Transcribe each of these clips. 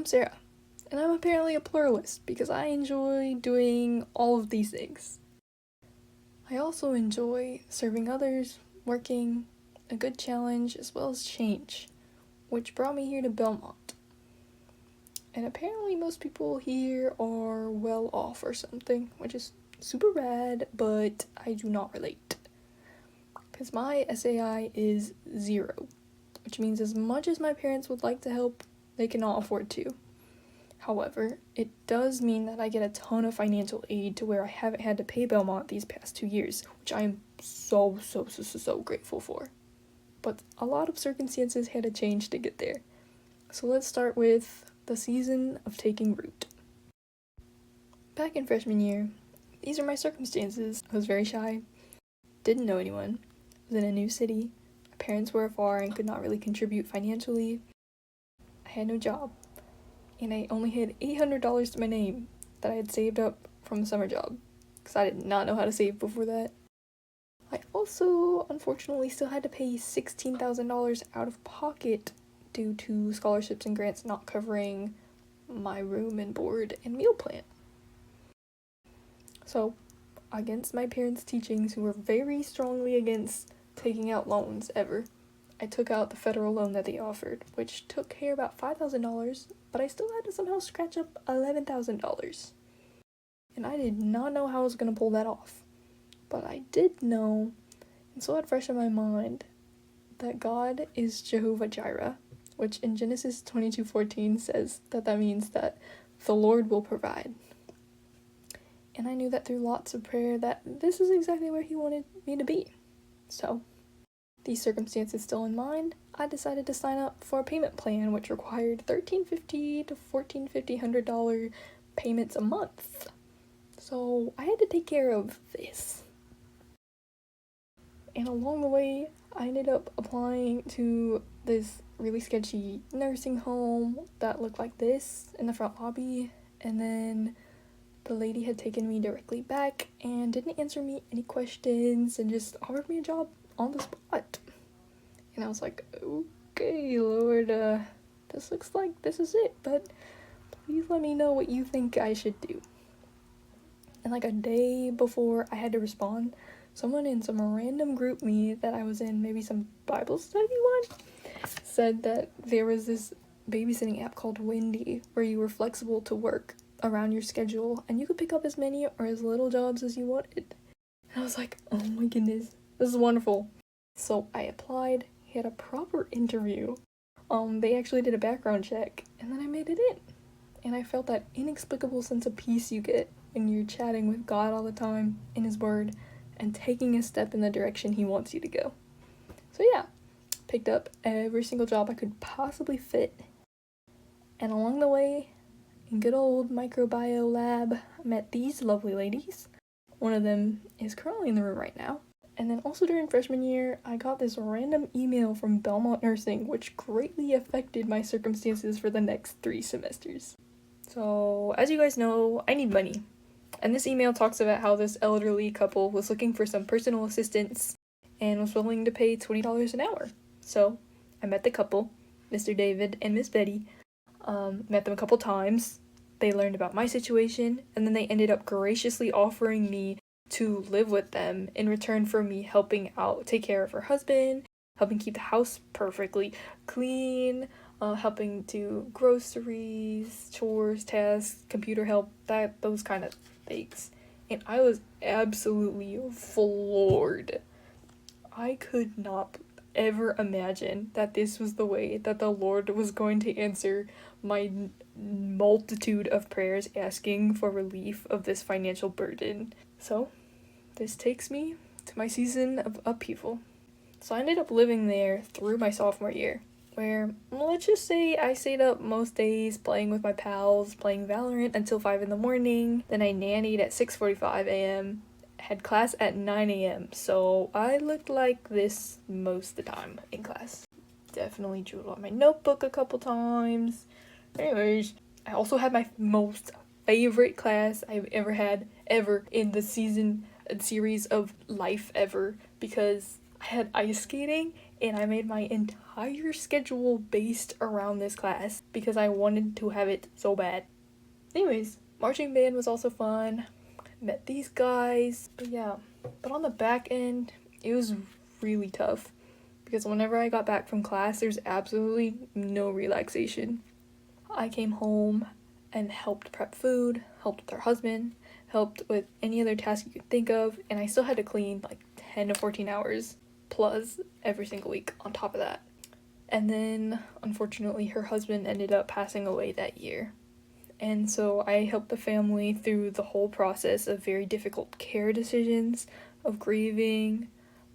I'm Sarah, and I'm apparently a pluralist because I enjoy doing all of these things. I also enjoy serving others, working, a good challenge, as well as change, which brought me here to Belmont. And apparently most people here are well off or something, which is super rad, but I do not relate. Because my SAI is 0, which means as much as my parents would like to help, they cannot afford to. However, it does mean that I get a ton of financial aid to where I haven't had to pay Belmont these past 2 years, which I am so grateful for. But a lot of circumstances had to change to get there. So let's start with the season of taking root. Back in freshman year, these are my circumstances. I was very shy, didn't know anyone, was in a new city, my parents were afar and could not really contribute financially, I had no job, and I only had $800 to my name that I had saved up from the summer job, because I did not know how to save before that. I also, unfortunately, still had to pay $16,000 out of pocket due to scholarships and grants not covering my room and board and meal plan. So, against my parents' teachings, who were very strongly against taking out loans ever, I took out the federal loan that they offered, which took care of about $5,000, but I still had to somehow scratch up $11,000. And I did not know how I was going to pull that off. But I did know, and so had fresh in my mind, that God is Jehovah Jireh, which in Genesis 22:14 says that means that the Lord will provide. And I knew that through lots of prayer that this is exactly where he wanted me to be. So, these circumstances still in mind, I decided to sign up for a payment plan which required $1,350 to $1,450 payments a month. So, I had to take care of this. And along the way, I ended up applying to this really sketchy nursing home that looked like this in the front lobby, and then the lady had taken me directly back and didn't answer me any questions and just offered me a job on the spot. And I was like, okay, Lord, this looks like this is it, but please let me know what you think I should do. And like a day before I had to respond, someone in some random group me that I was in, maybe some Bible study one, said that there was this babysitting app called Wendy where you were flexible to work around your schedule and you could pick up as many or as little jobs as you wanted. And I was like, oh my goodness, this is wonderful. So I applied, had a proper interview. They actually did a background check, and then I made it in. And I felt that inexplicable sense of peace you get when you're chatting with God all the time in his word and taking a step in the direction he wants you to go. So yeah, picked up every single job I could possibly fit. And along the way, in good old microbiome lab, I met these lovely ladies. One of them is currently in the room right now. And then also during freshman year, I got this random email from Belmont Nursing, which greatly affected my circumstances for the next 3 semesters. So, as you guys know, I need money. And this email talks about how this elderly couple was looking for some personal assistance and was willing to pay $20 an hour. So, I met the couple, Mr. David and Miss Betty. Met them a couple times. They learned about my situation, and then they ended up graciously offering me to live with them in return for me helping out, take care of her husband, helping keep the house perfectly clean, helping do groceries, chores, tasks, computer help, those kind of things. And I was absolutely floored. I could not ever imagine that this was the way that the Lord was going to answer my multitude of prayers asking for relief of this financial burden. So, this takes me to my season of upheaval. So I ended up living there through my sophomore year, where, let's just say I stayed up most days playing with my pals, playing Valorant until 5 in the morning, then I nannied at 6:45 a.m., had class at 9 a.m., so I looked like this most of the time in class. Definitely drew on my notebook a couple times. Anyways, I also had my most favorite class I've ever had, ever, in the series of life ever, because I had ice skating and I made my entire schedule based around this class because I wanted to have it so bad. Anyways, marching band was also fun. Met these guys, but yeah. But on the back end, it was really tough because whenever I got back from class, there's absolutely no relaxation. I came home and helped prep food, helped with her husband, helped with any other task you could think of, and I still had to clean like 10 to 14 hours plus every single week on top of that. And then, unfortunately, her husband ended up passing away that year. And so I helped the family through the whole process of very difficult care decisions, of grieving,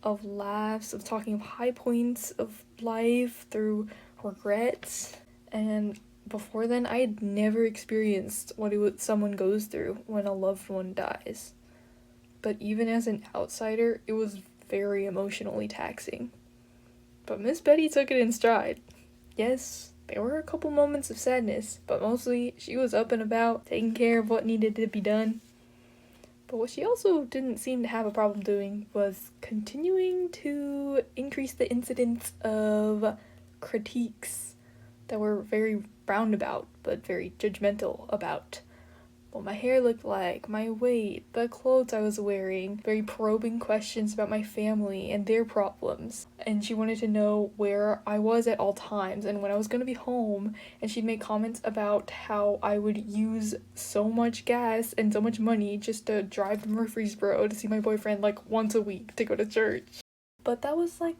of laughs, of talking of high points of life, through regrets. And before then, I had never experienced what someone goes through when a loved one dies. But even as an outsider, it was very emotionally taxing. But Miss Betty took it in stride. Yes, there were a couple moments of sadness, but mostly she was up and about, taking care of what needed to be done. But what she also didn't seem to have a problem doing was continuing to increase the incidence of critiques that were very roundabout, but very judgmental about what my hair looked like, my weight, the clothes I was wearing, very probing questions about my family and their problems. And she wanted to know where I was at all times and when I was gonna be home, and she'd make comments about how I would use so much gas and so much money just to drive to Murfreesboro to see my boyfriend like once a week to go to church. But that was like,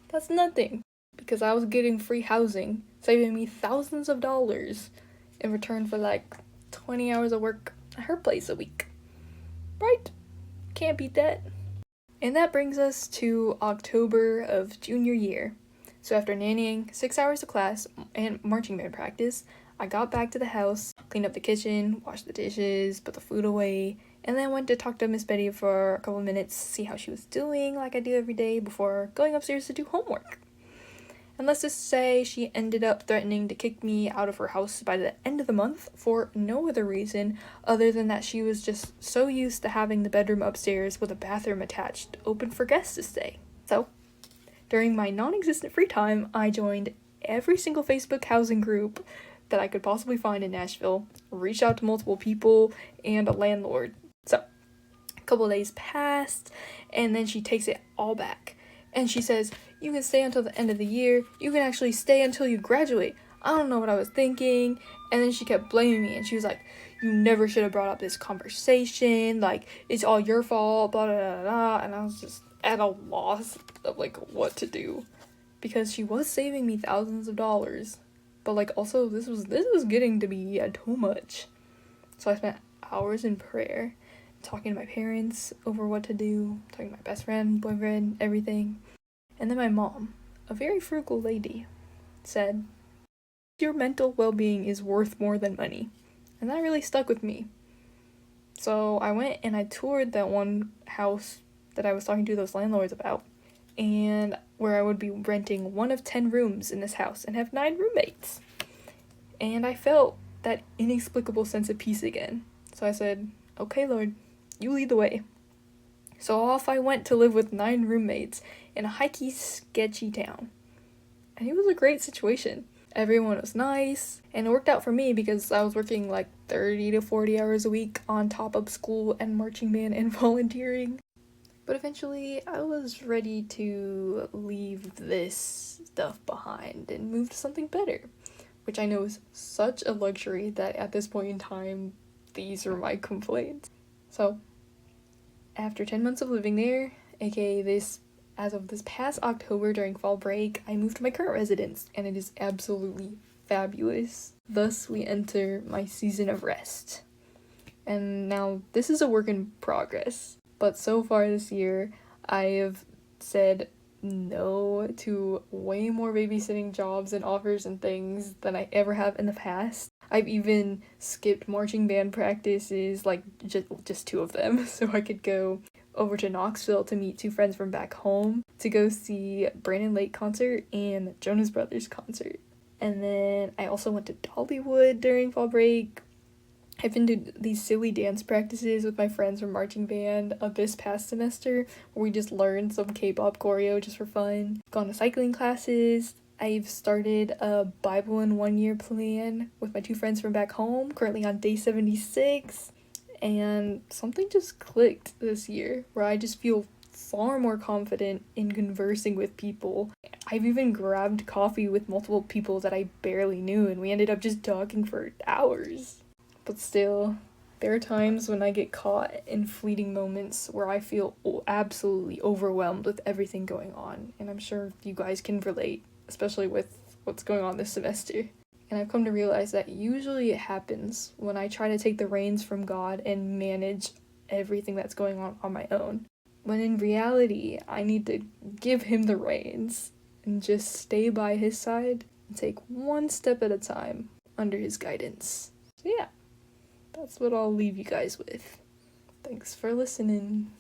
that's nothing, because I was getting free housing, saving me thousands of dollars in return for like 20 hours of work at her place a week. Right? Can't beat that. And that brings us to October of junior year. So after nannying 6 hours of class and marching band practice, I got back to the house, cleaned up the kitchen, washed the dishes, put the food away, and then went to talk to Miss Betty for a couple of minutes, see how she was doing like I do every day before going upstairs to do homework. And let's just say she ended up threatening to kick me out of her house by the end of the month for no other reason other than that she was just so used to having the bedroom upstairs with a bathroom attached open for guests to stay. So, during my non-existent free time, I joined every single Facebook housing group that I could possibly find in Nashville, reached out to multiple people and a landlord. So, a couple of days passed, and then she takes it all back. And she says, you can stay until the end of the year. You can actually stay until you graduate. I don't know what I was thinking. And then she kept blaming me. And she was like, you never should have brought up this conversation. Like, it's all your fault, blah, blah, blah, blah. And I was just at a loss of, like, what to do. Because she was saving me thousands of dollars. But, like, also, this was getting to be too much. So I spent hours in prayer, talking to my parents over what to do, talking to my best friend, boyfriend, everything. And then my mom, a very frugal lady, said, your mental well-being is worth more than money. And that really stuck with me. So I went and I toured that one house that I was talking to those landlords about, and where I would be renting one of 10 rooms in this house and have 9 roommates. And I felt that inexplicable sense of peace again. So I said, okay, Lord, you lead the way. So off I went to live with 9 roommates in a hikey, sketchy town. And it was a great situation. Everyone was nice, and it worked out for me because I was working like 30 to 40 hours a week on top of school and marching band and volunteering. But eventually, I was ready to leave this stuff behind and move to something better, which I know is such a luxury that at this point in time, these are my complaints. So, after 10 months of living there, aka as of this past October during fall break, I moved to my current residence, and it is absolutely fabulous. Thus, we enter my season of rest. And now, this is a work in progress, but so far this year, I have said no to way more babysitting jobs and offers and things than I ever have in the past. I've even skipped marching band practices, like just 2 of them, so I could go over to Knoxville to meet 2 friends from back home to go see Brandon Lake concert and Jonas Brothers concert. And then I also went to Dollywood during fall break, I've been to these silly dance practices with my friends from marching band this past semester where we just learned some K-pop choreo just for fun. Gone to cycling classes. I've started a Bible in 1 year plan with my 2 friends from back home, currently on day 76. And something just clicked this year where I just feel far more confident in conversing with people. I've even grabbed coffee with multiple people that I barely knew, and we ended up just talking for hours. But still, there are times when I get caught in fleeting moments where I feel absolutely overwhelmed with everything going on, and I'm sure you guys can relate, especially with what's going on this semester. And I've come to realize that usually it happens when I try to take the reins from God and manage everything that's going on my own. When in reality, I need to give him the reins and just stay by his side and take one step at a time under his guidance. So yeah, that's what I'll leave you guys with. Thanks for listening.